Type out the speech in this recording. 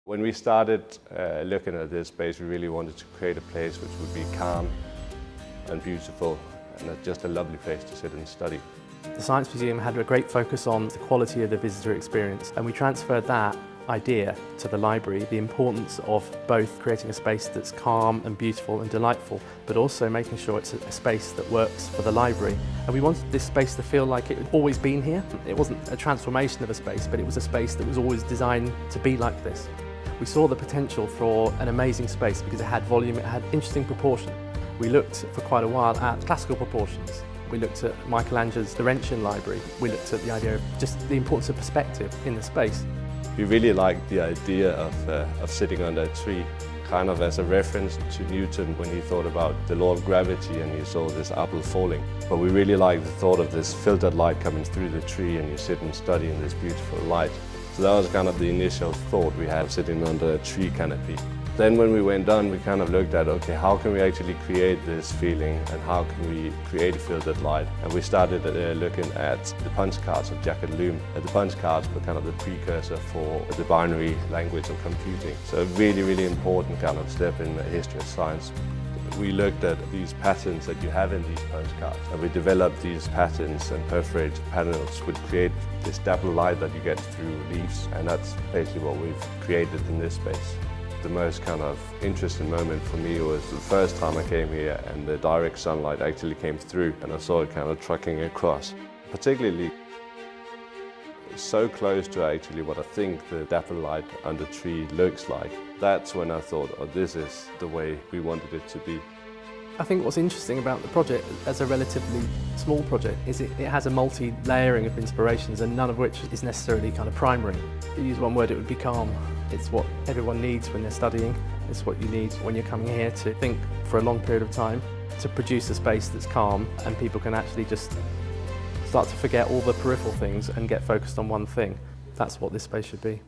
When we started looking at this space, we really wanted to create a place which would be calm and beautiful and just a lovely place to sit and study. The Science Museum had a great focus on the quality of the visitor experience, and we transferred that idea to the library, the importance of both creating a space that's calm and beautiful and delightful, but also making sure it's a space that works for the library. And we wanted this space to feel like it had always been here. It wasn't a transformation of a space, but it was a space that was always designed to be like this. We saw the potential for an amazing space because it had volume, it had interesting proportion. We looked for quite a while at classical proportions. We looked at Michelangelo's Laurentian library. We looked at the idea of just the importance of perspective in the space. We really liked the idea of sitting under a tree, kind of as a reference to Newton when he thought about the law of gravity and he saw this apple falling. But we really liked the thought of this filtered light coming through the tree and you sit and study in this beautiful light. So that was kind of the initial thought we had sitting under a tree canopy. Then when we went on, we kind of looked at, okay, how can we actually create this feeling and how can we create a filtered light? And we started looking at the punch cards of Jacquard loom. The punch cards were kind of the precursor for the binary language of computing. So a really, really important kind of step in the history of science. We looked at these patterns that you have in these punch cards and we developed these patterns and perforated panels which create this double light that you get through leaves, and that's basically what we've created in this space. The most kind of interesting moment for me was the first time I came here and the direct sunlight actually came through and I saw it kind of trucking across. Particularly so close to actually what I think the dapple light under the tree looks like. That's when I thought, oh, this is the way we wanted it to be. I think what's interesting about the project as a relatively small project is it has a multi-layering of inspirations and none of which is necessarily kind of primary. To use one word, it would be calm. It's what everyone needs when they're studying. It's what you need when you're coming here to think for a long period of time, to produce a space that's calm and people can actually just start to forget all the peripheral things and get focused on one thing. That's what this space should be.